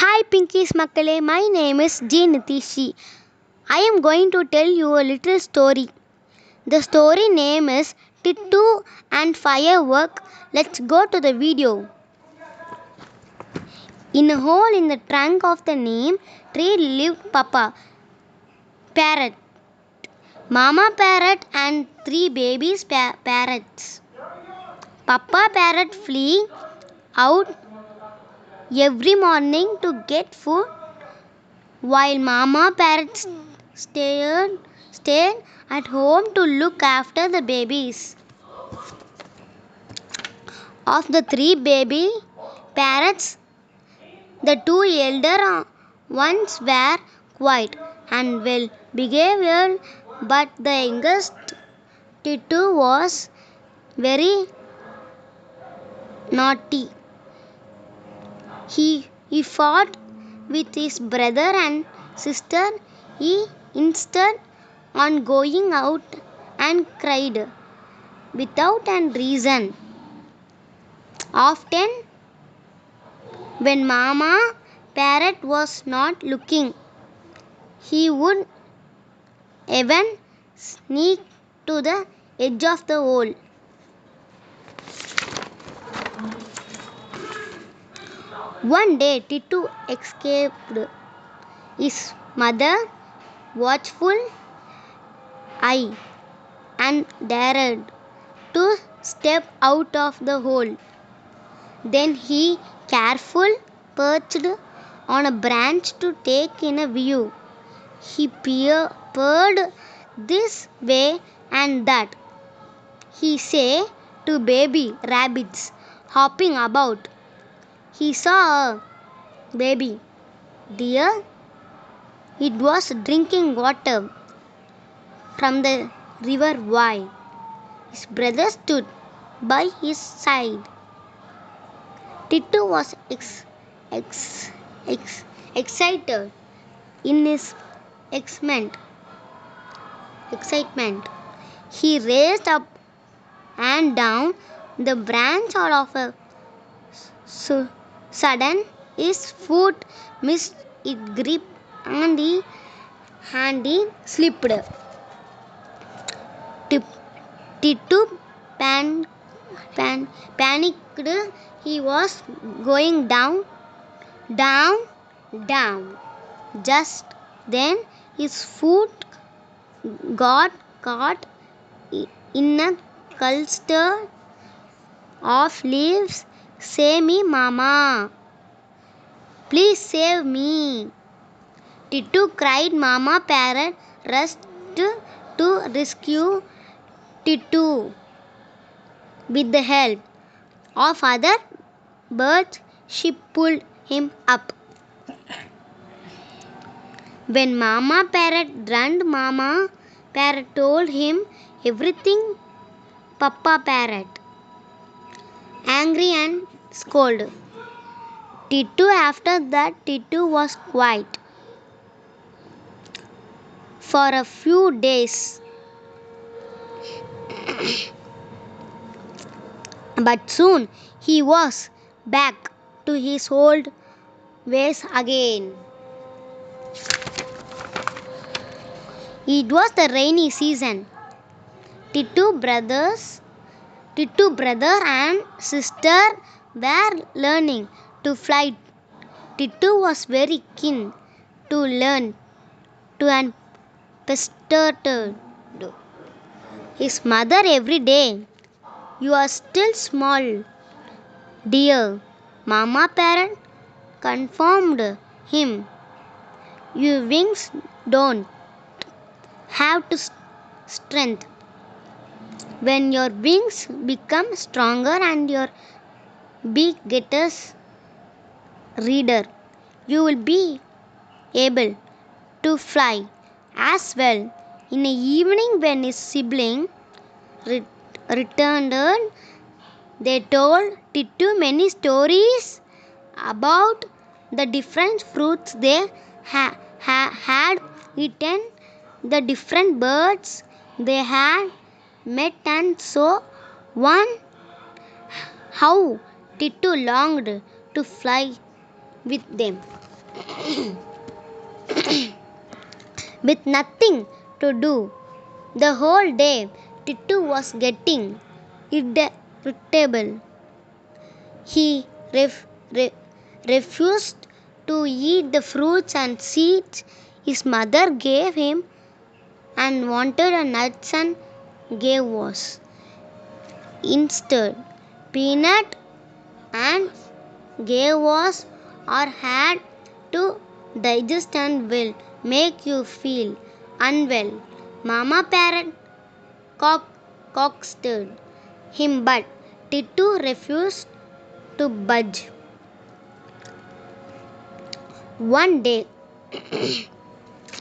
Hi Pinkies Makkale, my name is G Nitishi. I am going to tell you a little story. The story name is Tittu and Firework. Let's go to the video. In a hole in the trunk of the neem tree lived Papa Parrot, Mama Parrot and three babies parrots. Papa Parrot flew out every morning to get food while Mama Parrot stayed at home to look after the babies. Of the three baby parrots, the two elder ones were quiet and well behaved, but the youngest Tittu was very naughty. He fought with his brother and sister. He insisted on going out and cried without a reason. Often, when Mama Parrot was not looking, he would even sneak to the edge of the hole. One day, Tittu escaped his mother's watchful eye and dared to step out of the hole. Then he carefully perched on a branch to take in a view. He peered this way and that. He saw two baby rabbits hopping about. He saw a baby deer. It was drinking water from the river while his brother stood by his side. Tittu was excited in his excitement. He raced up and down the branch. All of a sudden, his foot missed its grip and he slipped. Tittu panicked. He was going down. Just then, his foot got caught in a cluster of leaves. Save me, Mama! Please save me! Tittu cried. Mama Parrot rushed to rescue Tittu. With the help of other birds, she pulled him up. When Mama Parrot drowned, Mama Parrot told him everything. Papa Parrot, angry and scolded Tittu. After that, Tittu was quiet for a few days. But soon he was back to his old ways again. It was the rainy season. Tittu brother and sister were learning to fly. Tittu was very keen to learn to and pestered his mother every day. You are still small, dear. Mama Parrot confirmed him. Your wings don't have to strength. When your wings become stronger and your beak gets redder, you will be able to fly as well. In the evening, when his sibling returned, they told Tittu many stories about the different fruits they had eaten, the different birds they had met, and so on. How Tittu longed to fly with them. With nothing to do the whole day, Tittu was getting irritable. He refused to eat the fruits and seeds his mother gave him and wanted a nuts and gave was. Instead, peanut and gave was or had to digest and will make you feel unwell. Mama parrot coaxed him, but Tittu refused to budge. One day,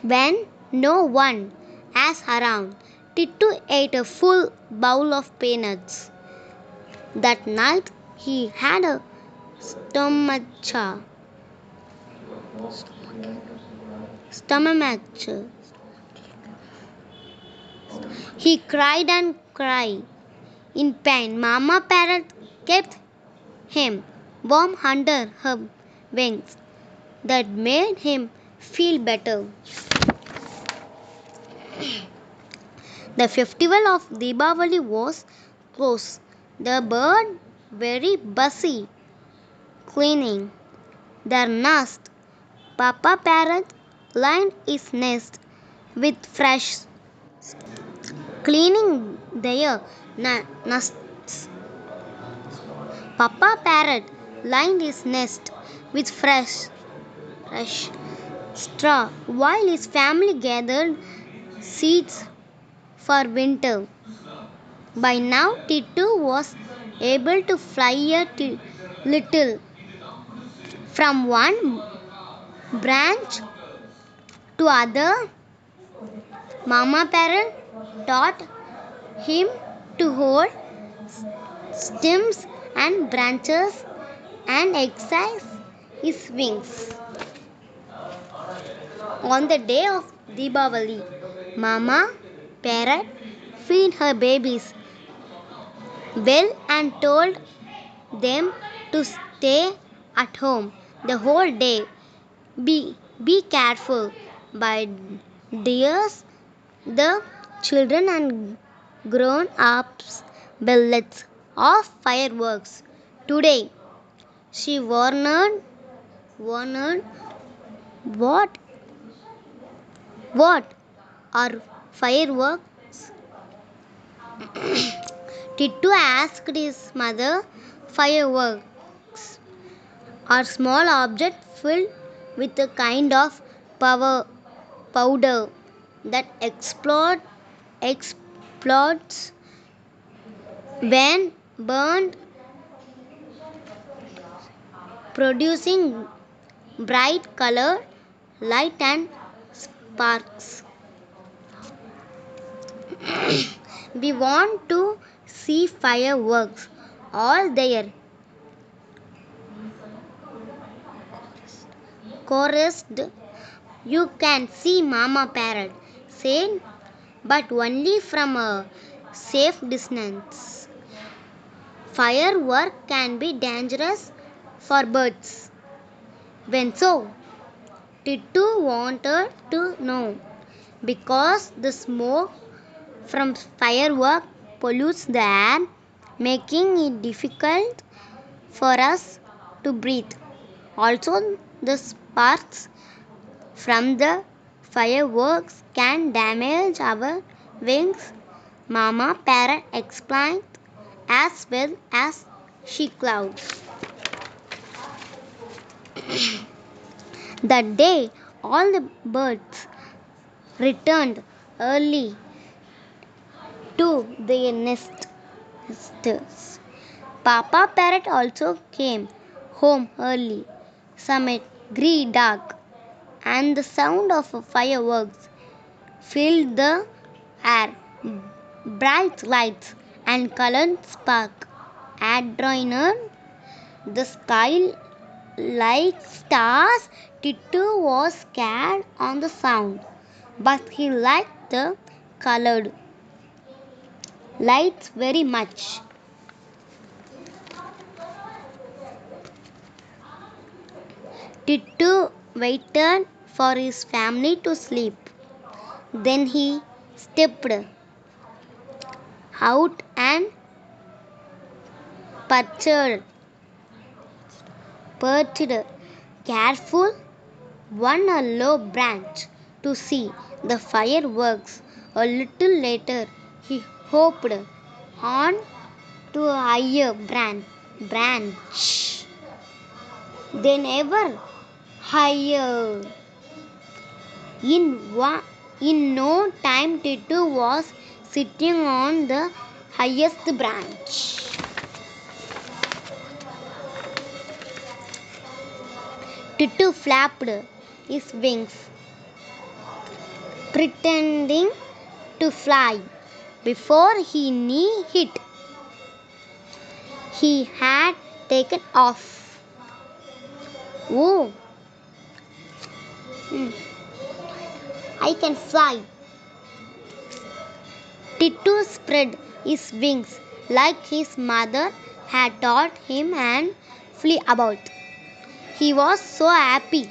when no one was around, Tittu ate a full bowl of peanuts. That night, he had a stomachache. Stomachache. He cried and cried in pain. Mama parrot kept him warm under her wings. That made him feel better. The festival of Deepavali was close. The bird very busy cleaning their nest. Papa parrot lined his nest with fresh cleaning their nests. Papa parrot lined his nest with fresh straw while his family gathered seeds for winter. By now, Tittu was able to fly a little from one branch to other. Mama parrot taught him to hold stems and branches and exercise his wings. On the day of Deepavali, Mama parrot feed her babies well and told them to stay at home the whole day. Be careful by dears the children and grown ups bullets of fireworks. Today she warned what what are fireworks? Tittu asked his mother. Fireworks are small objects filled with a kind of powder that explodes when burned, producing bright color, light and sparks. We want to see fireworks all there. Chorused, you can see Mama parrot said, but only from a safe distance. Firework can be dangerous for birds. When so, Tittu wanted to know because the smoke from firework pollutes the air, making it difficult for us to breathe. Also, the sparks from the fireworks can damage our wings. Mama parrot explained as well as she cloud. That day, all the birds returned early to their nests. Papa parrot also came home early. Some at dark, and the sound of fireworks filled the air. Bright lights and colored spark adorned the sky like stars. Tittu was scared on the sound, but he liked the colored lights very much. Tittu waited for his family to sleep. Then he stepped out and perched, perched careful on a low branch to see the fireworks. A little later, he hopped on to a higher branch, then ever higher. In no time, Titu was sitting on the highest branch. Titu flapped his wings, pretending to fly. Before he knew it, he had taken off. Oh, I can fly. Titu spread his wings like his mother had taught him and flew about. He was so happy.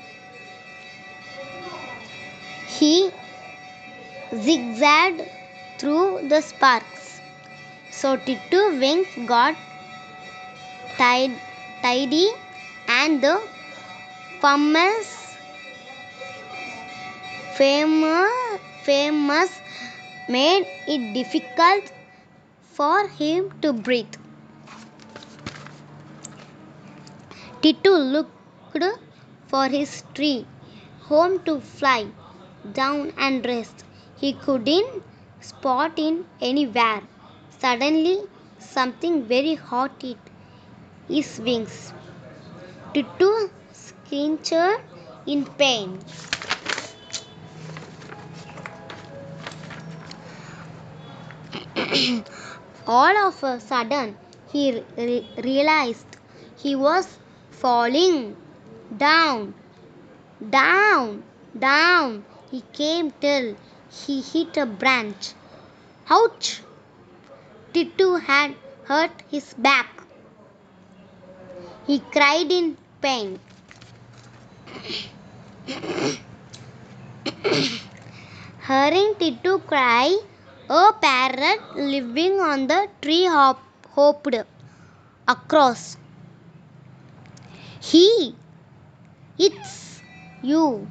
He zigzagged through the sparks. So Titu wings got tidy and the famous made it difficult for him to breathe. Titu looked for his tree home to fly down and rest. He couldn't spot it anywhere. Suddenly, something very hot hit his wings. Titu screeched in pain. All of a sudden, he realized he was falling down, down. He came till he hit a branch. Ouch! Titu had hurt his back. He cried in pain. Hearing Titu cry, a parrot living on the tree hopped across. It's you,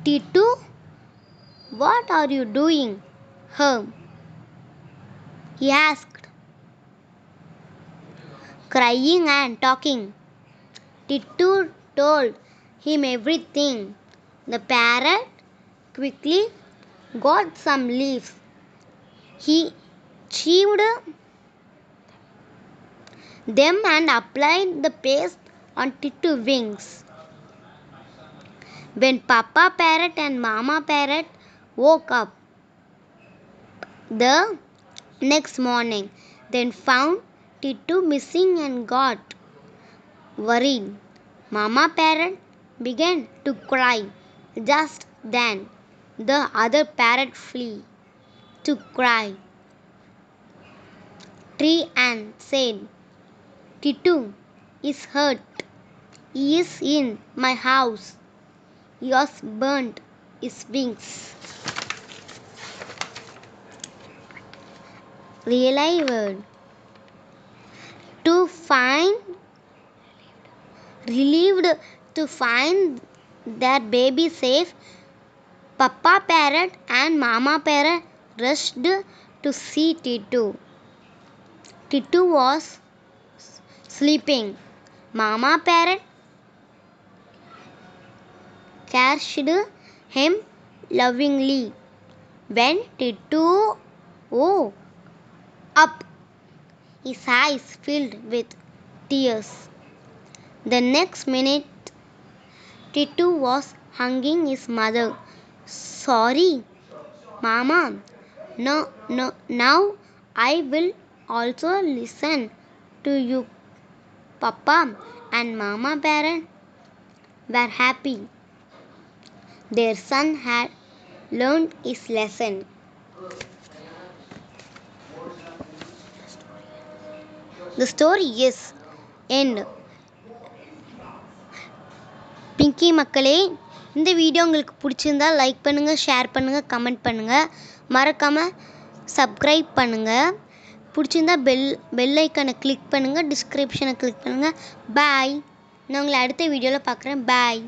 Titu. What are you doing here? He asked, crying and talking. Titu told him everything. The parrot quickly got some leaves. He chewed them and applied the paste on Titu's wings. When Papa Parrot and Mama Parrot woke up the next morning, they found Titu missing and got worried. Mama Parrot began to cry. Just then, the other parrot flew to cry tree and said, Titu is hurt. He is in my house. He has burnt his wings. Relieved to find their baby safe, Papa Parrot and Mama Parrot rushed to see Titu. Titu was sleeping. Mama Parrot caressed him lovingly. When Titu woke up, his eyes filled with tears. The next minute, Titu was hugging his mother. Sorry, Mama. No, now I will also listen to you. Papa and Mama Parrot were happy. Their son had learned his lesson. The story is end. Pinki மக்களே, இந்த video உங்களுக்கு பிடிச்சிருந்தா like பண்ணுங்கள், share பண்ணுங்கள், comment பண்ணுங்கள். மறக்காமல் subscribe பண்ணுங்கள். பிடிச்சிருந்தா பெல் ஐக்கனை கிளிக் பண்ணுங்கள், டிஸ்கிரிப்ஷனை கிளிக் பண்ணுங்கள். பாய். நான் உங்களை அடுத்த வீடியோவில் பார்க்குறேன். பாய்.